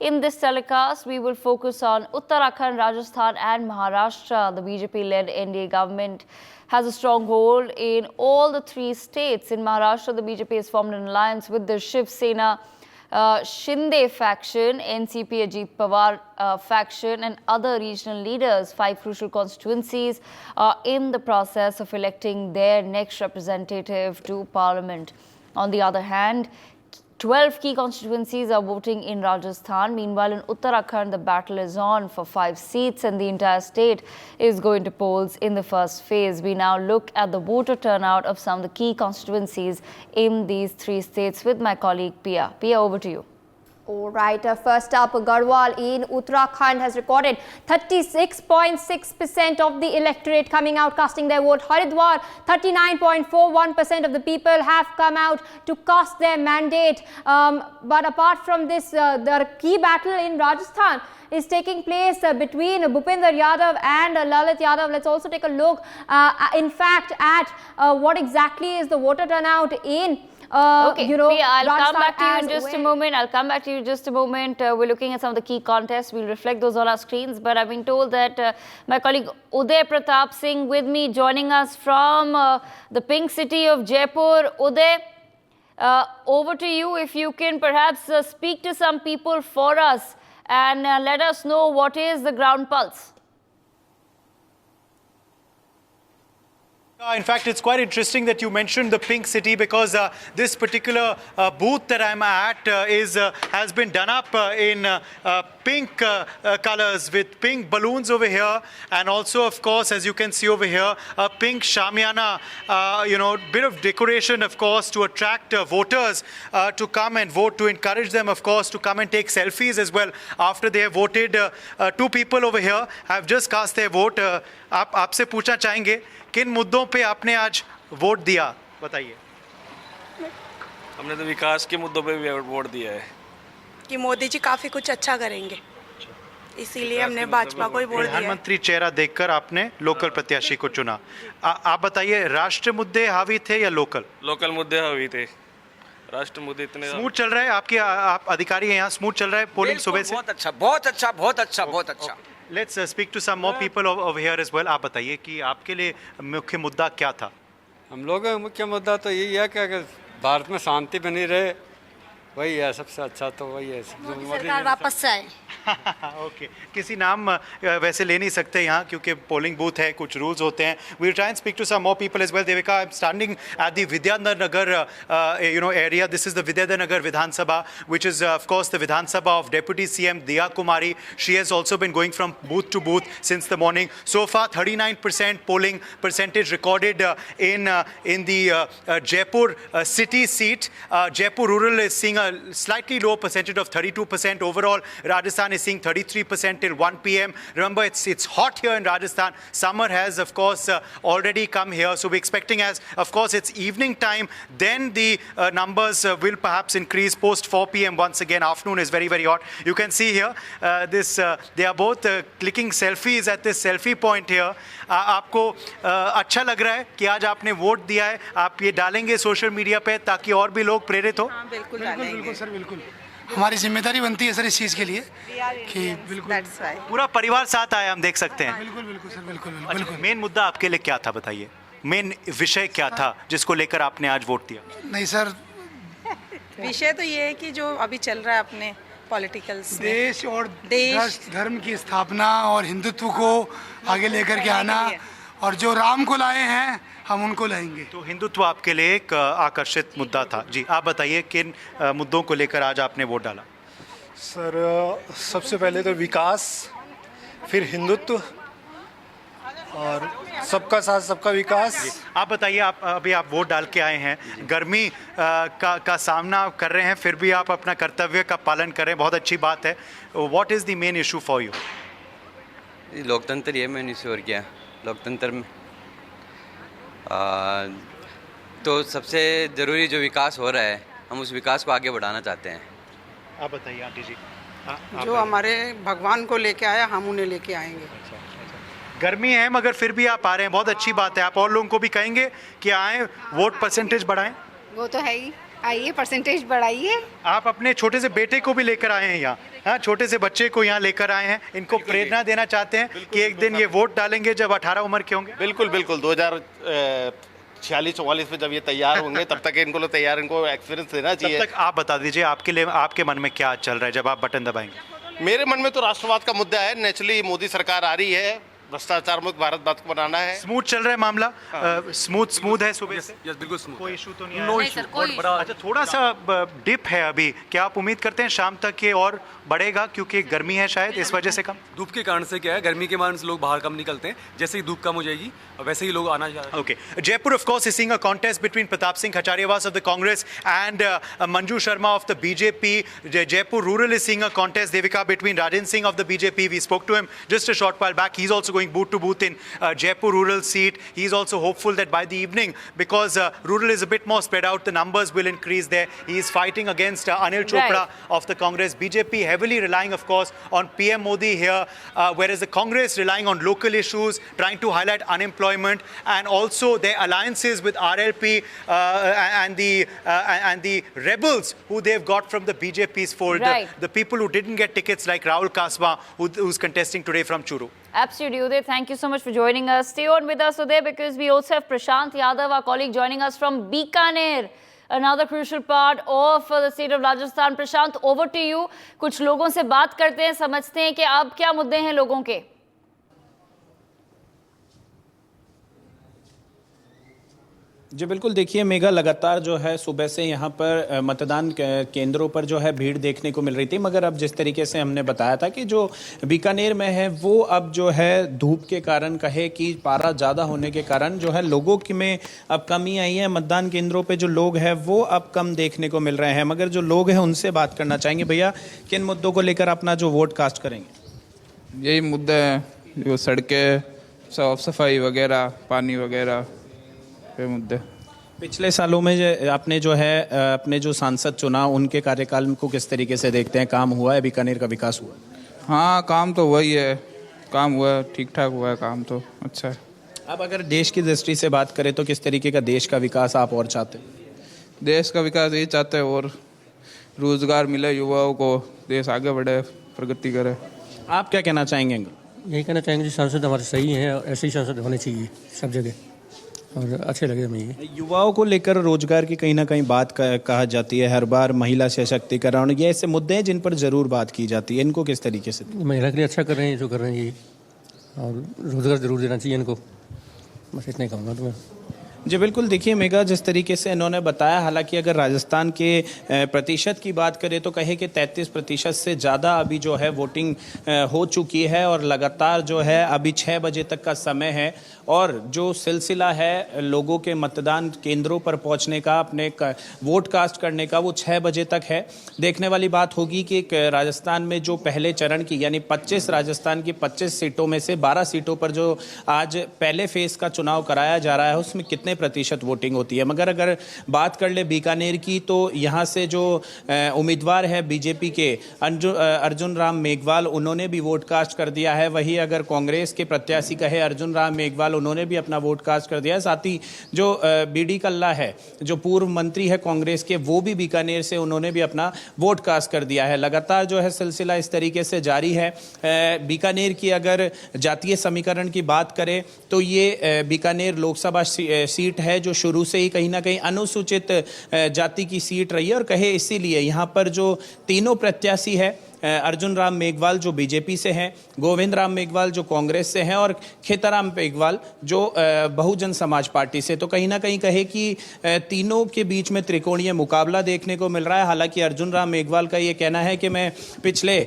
In this telecast, we will focus on Uttarakhand, Rajasthan and Maharashtra. The BJP-led NDA government has a stronghold in all the three states. In Maharashtra, the BJP has formed an alliance with the Shiv Sena Shinde faction, NCP Ajit Pawar faction and other regional leaders. 5 crucial constituencies are in the process of electing their next representative to parliament. On the other hand, 12 key constituencies are voting in Rajasthan. Meanwhile, in Uttarakhand, the battle is on for 5 seats and the entire state is going to polls in the first phase. We now look at the voter turnout of some of the key constituencies in these 3 states with my colleague Pia. Pia, over to you. All right, first up, Garhwal in Uttarakhand has recorded 36.6% of the electorate coming out casting their vote. Haridwar, 39.41% of the people have come out to cast their mandate. But apart from this, the key battle in Rajasthan is taking place between Bhupinder Yadav and Lalit Yadav. Let's also take a look, in fact, at what exactly is the voter turnout in Pia, I'll come back to you in just a moment. We're looking at some of the key contests. We'll reflect those on our screens. But I've been told that my colleague Uday Pratap Singh with me, joining us from the pink city of Jaipur. Uday, over to you. If you can perhaps speak to some people for us and let us know what is the ground pulse. In fact, it's quite interesting that you mentioned the pink city because this particular booth that I'm at has been done up in pink colors with pink balloons over here, and also, of course, as you can see over here, a pink shamiana, bit of decoration, of course, to attract voters to come and vote, to encourage them, of course, to come and take selfies as well after they have voted. 2 people over here have just cast their vote. आपसे पूछना चाहेंगे किन मुद्दों पे आपने आज vote दिया, बताइए। हमने तो विकास के मुद्दों पे भी वोट दिया है कि मोदी जी काफ़ी कुछ अच्छा करेंगे, इसीलिए हमने भाजपा को ही वोट दिया। प्रधानमंत्री चेहरा देखकर आपने लोकल प्रत्याशी को चुना। आप बताइए, राष्ट्रीय मुद्दे हावी थे या लोकल? लोकल मुद्दे हावी थे। राष्ट्रीय मुद्दे इतने स्मूथ चल रहा है? आप अधिकारी हैं यहाँ, स्मूथ चल रहा है पोलिंग सुबह से? बहुत अच्छा, बहुत अच्छा, बहुत अच्छा, बहुत अच्छा। Let's speak to some more people over here as well. आप बताइए कि आपके लिए मुख्य मुद्दा क्या था? हम लोग का मुख्य मुद्दा तो यही है कि अगर भारत में शांति बनी रहे, वही है सबसे अच्छा। तो वही है, सरकार वापस से आए। ओके, किसी नाम वैसे ले नहीं सकते यहाँ क्योंकि पोलिंग बूथ है, कुछ रूल्स होते हैं। We try and speak to some more people as well. Devika, I am standing at the Vidyanagar area. This is the Vidyanagar Vidhan Sabha, which is of course the Vidhan Sabha of Deputy CM Diya Kumari. She has also been going from booth to booth since the morning. So far 39% polling percentage recorded in the Jaipur city seat. Jaipur rural is seeing a slightly lower percentage of 32%. Overall, Rajasthan is seeing 33% till 1 p.m. Remember, it's hot here in Rajasthan. Summer has, of course, already come here. So we're expecting, as of course it's evening time, then the numbers will perhaps increase post 4 p.m. once again. Afternoon is very, very hot. You can see here, they are both clicking selfies at this selfie point here. आपको अच्छा लग रहा है कि आज आपने vote दिया है? आप ये डालेंगे सोशल मीडिया पे ताकि और भी लोग प्रेरित हो? हाँ, बिल्कुल डालेंगे। बिल्कुल सर, बिल्कुल हमारी जिम्मेदारी बनती है सर इस चीज़ के लिए कि बिल्कुल पूरा परिवार साथ आया, हम देख सकते हैं। बिल्कुल बिल्कुल सर, बिल्कुल अच्छा, बिल्कुल। मेन मुद्दा आपके लिए क्या था, बताइए? मेन विषय क्या था जिसको लेकर आपने आज वोट दिया? नहीं सर, विषय तो ये है कि जो अभी चल रहा है अपने पॉलिटिकल्स, देश और धर्म की स्थापना और हिंदुत्व को आगे लेकर के आना, और जो राम को लाए हैं हम उनको लाएंगे। तो हिंदुत्व आपके लिए एक आकर्षित मुद्दा था। जी, आप बताइए किन मुद्दों को लेकर आज आपने वोट डाला? सर, सबसे पहले तो विकास, फिर हिंदुत्व और सबका साथ सबका विकास। आप बताइए, अभी आप वोट डाल के आए हैं, गर्मी का सामना आप कर रहे हैं, फिर भी आप अपना कर्तव्य का पालन कर रहे हैं, बहुत अच्छी बात है। What is the main issue for you? लोकतंत्र ये मेन इशू। और क्या लोकतंत्र में तो सबसे ज़रूरी जो विकास हो रहा है, हम उस विकास को आगे बढ़ाना चाहते हैं। आप बताइए आंटी जी। जो हमारे भगवान को लेके आया, हम उन्हें लेके आएंगे। गर्मी है मगर फिर भी आप आ रहे हैं, बहुत अच्छी बात है। आप और लोगों को भी कहेंगे कि आएँ, वोट परसेंटेज बढ़ाएं? वो तो है ही, आइए परसेंटेज बढ़ाइए। आप अपने छोटे से बेटे को भी लेकर आए हैं यहाँ? हाँ, छोटे से बच्चे को यहाँ लेकर आए हैं, इनको प्रेरणा देना चाहते हैं कि एक दिन ये वोट डालेंगे जब 18 उम्र के होंगे। बिल्कुल बिल्कुल 2046-44 में जब ये तैयार होंगे तब तक इनको तैयार, इनको एक्सपीरियंस देना चाहिए। तब तक आप बता दीजिए आपके लिए, आपके मन में क्या चल रहा है जब आप बटन दबाएंगे? मेरे मन में तो राष्ट्रवाद का मुद्दा है। नेचुरली मोदी सरकार आ रही है, भ्रष्टाचार मुक्त भारत बात को बनाना है। स्मूथ चल रहा है मामला, स्मूथ है सुबह से, बिल्कुल स्मूथ, कोई इशू तो नहीं नो है? इशू। अच्छा, थोड़ा सा डिप है अभी, क्या आप उम्मीद करते हैं शाम तक ये और बढ़ेगा क्योंकि गर्मी है शायद इस वजह से कम? धूप के कारण से क्या है, गर्मी के कारण से लोग बाहर कम निकलते हैं, जैसे ही धूप कम हो जाएगी वैसे ही लोग आना चाहेंगे। Okay. Jaipur, of course, is seeing a contest between Pratap Singh Khacharyavas of the Congress and Manju Sharma of the BJP. Jaipur Rural is seeing a contest, Devika, between Rajan Singh of the BJP. We spoke to him just a short while back. He's also going booth to booth in Jaipur Rural seat. He's also hopeful that by the evening, because Rural is a bit more spread out, the numbers will increase there. He is fighting against Anil Chopra of the Congress. BJP heavily relying, of course, on PM Modi here, whereas the Congress relying on local issues, trying to highlight unemployment, and also their alliances with RLP and the rebels who they've got from the BJP's fold. The people who didn't get tickets, like Rahul Kaswa, who's contesting today from Churu. Absolutely, Uday. Thank you so much for joining us. Stay on with us, Uday, because we also have Prashant Yadav, our colleague, joining us from Bikaner, another crucial part of the state of Rajasthan. Prashant, over to you. कुछ लोगों से बात करते हैं, समझते हैं कि अब क्या मुद्दे हैं लोगों के। जी बिल्कुल, देखिए मेघा, लगातार जो है सुबह से यहाँ पर मतदान केंद्रों पर जो है भीड़ देखने को मिल रही थी, मगर अब जिस तरीके से हमने बताया था कि जो बीकानेर में है वो अब जो है धूप के कारण, कहे कि पारा ज़्यादा होने के कारण जो है लोगों की में अब कमी आई है। मतदान केंद्रों पे जो लोग हैं वो अब कम देखने को मिल रहे हैं, मगर जो लोग हैं उनसे बात करना चाहेंगे। भैया, किन मुद्दों को लेकर अपना जो वोट कास्ट करेंगे? यही मुद्दे हैं, जो सड़कें, साफ सफाई वगैरह, पानी वगैरह मुद्दे। पिछले सालों में आपने जो है अपने जो सांसद चुना, उनके कार्यकाल को किस तरीके से देखते हैं? काम हुआ है, बीकानेर का विकास हुआ? हाँ, काम तो वही है, काम हुआ है, ठीक ठाक हुआ है, काम तो अच्छा है। अब अगर देश की दृष्टि से बात करें तो किस तरीके का देश का विकास आप और चाहते हैं? देश का विकास यही चाहते हैं, और रोजगार मिले युवाओं को, देश आगे बढ़े, प्रगति करे। आप क्या कहना चाहेंगे? यही कहना चाहेंगे कि सांसद हमारे सही हैं, ऐसे ही सांसद होने चाहिए सब जगह, और अच्छे लगे हमें ये। युवाओं को लेकर रोजगार की कहीं ना कहीं बात कहा जाती है, हर बार महिला सशक्तिकरण, ये ऐसे मुद्दे हैं जिन पर जरूर बात की जाती है, इनको किस तरीके से? महिला के लिए अच्छा कर रहे हैं जो कर रहे हैं ये, और रोजगार जरूर देना चाहिए इनको, बस इतना ही कहूँगा तुम्हें। जी बिल्कुल, देखिए मेघा, जिस तरीके से इन्होंने बताया, हालांकि अगर राजस्थान के प्रतिशत की बात करें तो कहे कि 33% से ज़्यादा अभी जो है वोटिंग हो चुकी है, और लगातार जो है अभी 6 बजे तक का समय है, और जो सिलसिला है लोगों के मतदान केंद्रों पर पहुंचने का, अपने वोट कास्ट करने का, वो 6 बजे तक है। देखने वाली बात होगी कि राजस्थान में जो पहले चरण की, यानी 25 राजस्थान की 25 सीटों में से 12 सीटों पर जो आज पहले फेज का चुनाव कराया जा रहा है, उसमें कितने प्रतिशत वोटिंग होती है। मगर अगर बात कर ले बीकानेर की, तो यहाँ से जो उम्मीदवार है बीजेपी के अर्जुन राम मेघवाल, उन्होंने भी वोट कास्ट कर दिया है। वही अगर कांग्रेस के प्रत्याशी कहे अर्जुन राम मेघवाल, उन्होंने भी अपना वोट कास्ट कर दिया है। साथ ही जो बीडी कल्ला है, जो पूर्व मंत्री है कांग्रेस के, वो भी बीकानेर से उन्होंने भी अपना वोट कास्ट कर दिया है। लगातार जो है सिलसिला इस तरीके से जारी है। बीकानेर की अगर जातीय समीकरण की बात करें तो ये बीकानेर लोकसभा सीट है जो शुरू से ही कहीं ना कहीं अनुसूचित जाति की सीट रही है, और कहे इसीलिए यहाँ पर जो तीनों प्रत्याशी है, अर्जुन राम मेघवाल जो बीजेपी से हैं, गोविंद राम मेघवाल जो कांग्रेस से हैं, और खेताराम मेघवाल जो बहुजन समाज पार्टी से, तो कहीं ना कहीं कहे कि तीनों के बीच में त्रिकोणीय मुकाबला देखने को मिल रहा है। हालांकि अर्जुन राम मेघवाल का ये कहना है कि मैं पिछले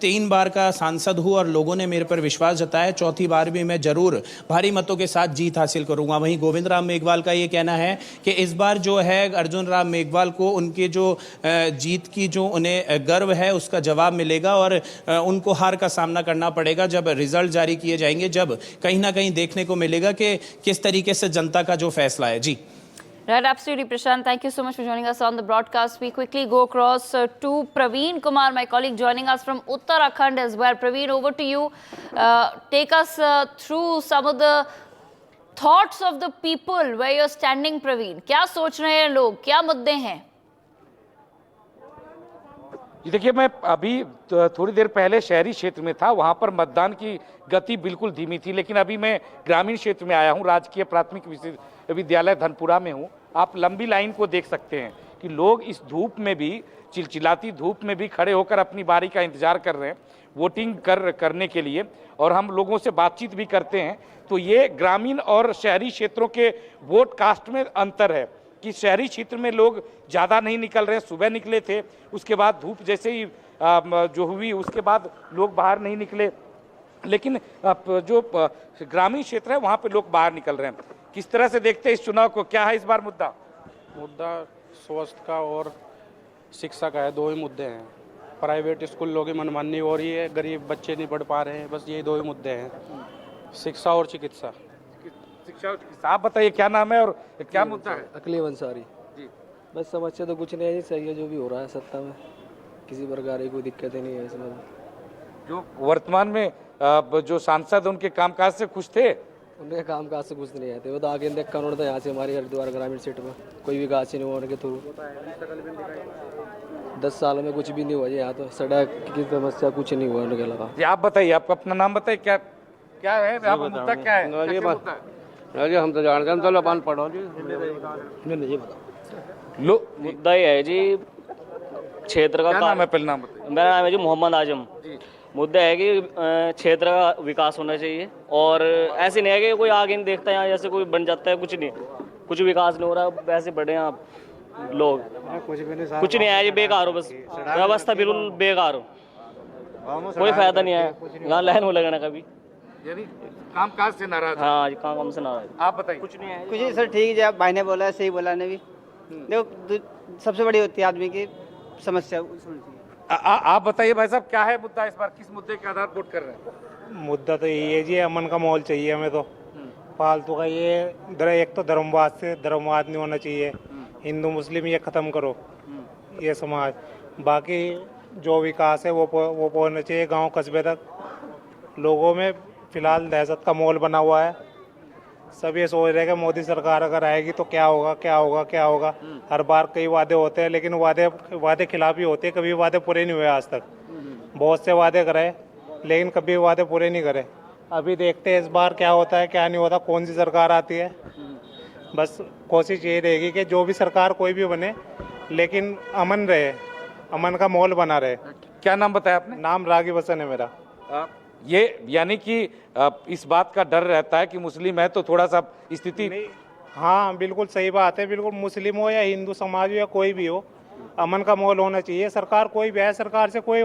3 बार का सांसद हूं और लोगों ने मेरे पर विश्वास जताया, चौथी बार भी मैं जरूर भारी मतों के साथ जीत हासिल करूंगा। वहीं गोविंद राम मेघवाल का ये कहना है कि इस बार जो है अर्जुन राम मेघवाल को उनके जो जीत की जो उन्हें गर्व है उसका जवाब मिलेगा, और उनको हार का सामना करना पड़ेगा जब रिजल्ट जारी किए जाएंगे, जब कहीं ना कहीं देखने को मिलेगा कि किस तरीके से जनता का जो फैसला है। जी Right, absolutely, Prashant. Thank you so much for joining us on the broadcast. We quickly go across to Praveen Kumar, my colleague, joining us from Uttarakhand as well. Praveen, over to you. Take us through some of the thoughts of the people where you're standing, Praveen. क्या सोच रहे हैं लोग, क्या मुद्दे हैं? जी देखिए, मैं अभी थोड़ी देर पहले शहरी क्षेत्र में था, वहाँ पर मतदान की गति बिल्कुल धीमी थी, लेकिन अभी मैं ग्रामीण क्षेत्र में आया हूँ, राजकीय प्राथमिक विद्यालय धनपुरा में हूँ। आप लंबी लाइन को देख सकते हैं कि लोग इस धूप में भी, चिलचिलाती धूप में भी खड़े होकर अपनी बारी का इंतजार कर रहे हैं वोटिंग करने के लिए। और हम लोगों से बातचीत भी करते हैं तो ये ग्रामीण और शहरी क्षेत्रों के वोट कास्ट में अंतर है कि शहरी क्षेत्र में लोग ज़्यादा नहीं निकल रहे हैं। सुबह निकले थे, उसके बाद धूप जैसे ही जो हुई उसके बाद लोग बाहर नहीं निकले, लेकिन जो ग्रामीण क्षेत्र है वहाँ पे लोग बाहर निकल रहे हैं। किस तरह से देखते हैं इस चुनाव को? क्या है इस बार मुद्दा? मुद्दा स्वास्थ्य का और शिक्षा का है, दो ही मुद्दे हैं। प्राइवेट स्कूल लोगों की मनमानी हो रही है, गरीब बच्चे नहीं पढ़ पा रहे हैं, बस ये दो ही मुद्दे हैं, शिक्षा और चिकित्सा। शिक्षा और चिकित्सा। आप बताइए क्या नाम है और क्या मुद्दा है? अखिलेश अंसारी जी। बस समस्या तो कुछ नहीं है, सही है जो भी हो रहा है सत्ता में, किसी प्रकार की कोई दिक्कत ही नहीं है इसमें। जो वर्तमान में जो सांसद उनके कामकाज से खुश थे? उनके कामकाज से कुछ नहीं आते, वो तो आगे देखा उन्होंने, यहाँ से हमारे हरिद्वार ग्रामीण सीट में कोई विकास ही नहीं हुआ उनके थ्रू। 10 साल में कुछ भी नहीं हुआ यहाँ तो, सड़क की समस्या कुछ नहीं हुआ उनके अलावा। जी आप बताइए, आप अपना नाम बताइए, क्या क्या है यहाँ पर मुद्दा, क्या है? अरे हम तो जानते हैं, तो पान पढ़ो जी, नहीं बताओ। लो मुद्दा ये है जी क्षेत्र का। क्या नाम है? पहले नाम बताइए। मेरा नाम है जी मोहम्मद आजम। मुद्दा है कि क्षेत्र का विकास होना चाहिए, और ऐसे नहीं है कि कोई आगे नहीं देखता है, यहाँ जैसे कोई बन जाता है, कुछ नहीं, कुछ विकास नहीं हो रहा। वैसे बढ़े हैं आप लोग, कुछ नहीं है जी, बेकार हो, बस व्यवस्था बिल्कुल बेकार हो, कोई फायदा नहीं है, यहाँ लाइन हो लगाना कभी। यानी कामकाज से नाराज? हाँ जी, काम से नाराज। आप बताइए। कुछ नहीं है कुछ नहीं सर, ठीक है, भाई ने बोला सही बोला ने भी। देखो सबसे बड़ी होती है आदमी की समस्या। आप बताइए भाई साहब, क्या है मुद्दा इस बार? किस मुद्दे के आधार वोट कर रहे हैं? मुद्दा तो यही है जी, अमन का माहौल चाहिए हमें तो। फालतू का ये एक तो धर्मवाद नहीं होना चाहिए, हिंदू मुस्लिम ये ख़त्म करो ये समाज। बाकी जो विकास है वो पहुँचना चाहिए गांव कस्बे तक। लोगों में फिलहाल दहशत का माहौल बना हुआ है, सब ये सोच रहे हैं कि मोदी सरकार अगर आएगी तो क्या होगा क्या होगा क्या होगा। हर बार कई वादे होते हैं, लेकिन वादे खिलाफ ही होते हैं, कभी वादे पूरे नहीं हुए आज तक। बहुत से वादे करे लेकिन कभी वादे पूरे नहीं करे। अभी देखते हैं इस बार क्या होता है क्या नहीं होता, कौन सी सरकार आती है। बस कोशिश ये रहेगी कि जो भी सरकार कोई भी बने लेकिन अमन रहे, अमन का माहौल बना रहे। क्या नाम बताया आपने? नाम रागी बसन है मेरा। ये यानी कि इस बात का डर रहता है कि मुस्लिम है तो थोड़ा सा स्थिति। हाँ बिल्कुल सही बात है, बिल्कुल मुस्लिम हो या हिंदू समाज हो या कोई भी हो, अमन का माहौल होना चाहिए। सरकार कोई भी है, सरकार से कोई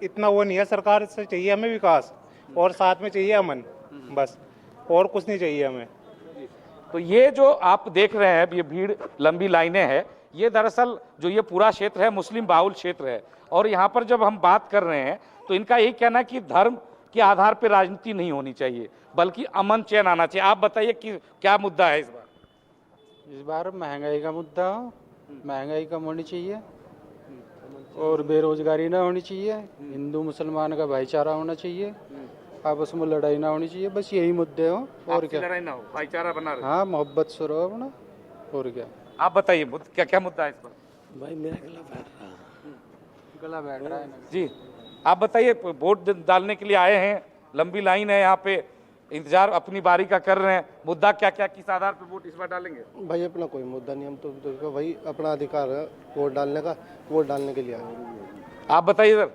इतना वो नहीं है, सरकार से चाहिए हमें विकास और साथ में चाहिए अमन, बस और कुछ नहीं चाहिए हमें। तो ये जो आप देख रहे हैं, ये भीड़ लंबी लाइनें हैं, ये दरअसल जो ये पूरा क्षेत्र है मुस्लिम बाहुल क्षेत्र है। और यहाँ पर जब हम बात कर रहे हैं तो इनका यही कहना कि धर्म के आधार पर राजनीति नहीं होनी चाहिए, बल्कि अमन चैन आना चाहिए। आप बताइए कि क्या मुद्दा है इस बार? इस बार महंगाई का मुद्दा, महंगाई कम होनी चाहिए और बेरोजगारी ना होनी चाहिए, हिंदू मुसलमान का भाईचारा होना चाहिए, आपस में लड़ाई ना होनी चाहिए, बस यही मुद्दे हो। और क्या? लड़ाई ना हो, भाईचारा बना रहे। हाँ, मोहब्बत से रहो अपना, और क्या? आप बताइए क्या क्या मुद्दा है इस पर? भाई मेरा गला बैठ रहा है जी। आप बताइए, वोट डालने के लिए आए हैं, लंबी लाइन है यहाँ पे, इंतजार अपनी बारी का कर रहे हैं, मुद्दा क्या क्या, किस आधार पे वोट इस बार डालेंगे? भाई अपना कोई मुद्दा नहीं, हम तो भाई अपना अधिकार है वोट डालने का, वोट डालने के लिए आए। आप बताइए सर,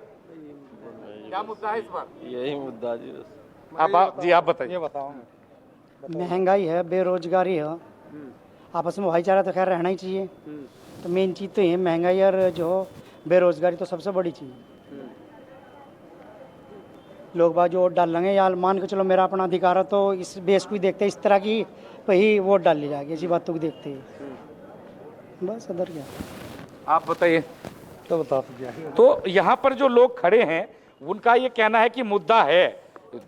क्या मुद्दा है इस बार? यही मुद्दा जी। आप बताइए। ये बताओ। महंगाई है, बेरोजगारी है, आपस में भाईचारा तो खैर रहना ही चाहिए। तो मेन चीज़ तो ये महंगाई और जो बेरोजगारी तो सबसे बड़ी चीज़। लोग बाग जो वोट डाल लेंगे, या मान के चलो मेरा अपना अधिकार है, तो इस बेस को ही देखते हैं, इस तरह की वही वोट डाल ली जाएगी, ऐसी बातों को देखते हैं। बस अदर क्या। आप बताइए। तो बता तो यहाँ पर जो लोग खड़े हैं उनका ये कहना है कि मुद्दा है,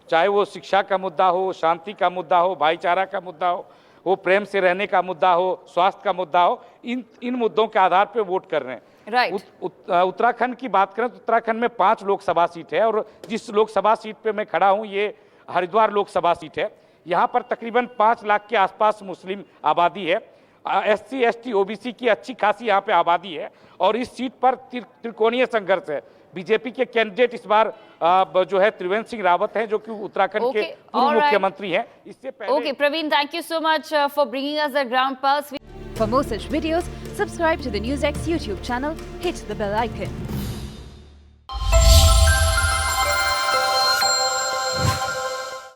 चाहे वो शिक्षा का मुद्दा हो, शांति का मुद्दा हो, भाईचारा का मुद्दा हो, प्रेम से रहने का मुद्दा हो, स्वास्थ्य का मुद्दा हो, इन मुद्दों के आधार पर वोट कर रहे हैं। उत्तराखंड की बात करें तो उत्तराखंड में 5 लोकसभा सीट है, और जिस लोकसभा सीट पे मैं खड़ा हूं ये हरिद्वार लोकसभा सीट है। यहाँ पर तकरीबन 5 लाख के आसपास मुस्लिम आबादी है, SC ST OBC की अच्छी खासी यहाँ पे आबादी है, और इस सीट पर त्रिकोणीय संघर्ष है। बीजेपी के कैंडिडेट इस बार जो है त्रिवेंद्र सिंह रावत हैं, जो कि उत्तराखंड के पूर्व मुख्यमंत्री हैं। इससे पहले Okay, Praveen, thank you so much for bringing us the ground pulse. For more such videos, subscribe to the NewsX YouTube channel, hit the bell icon.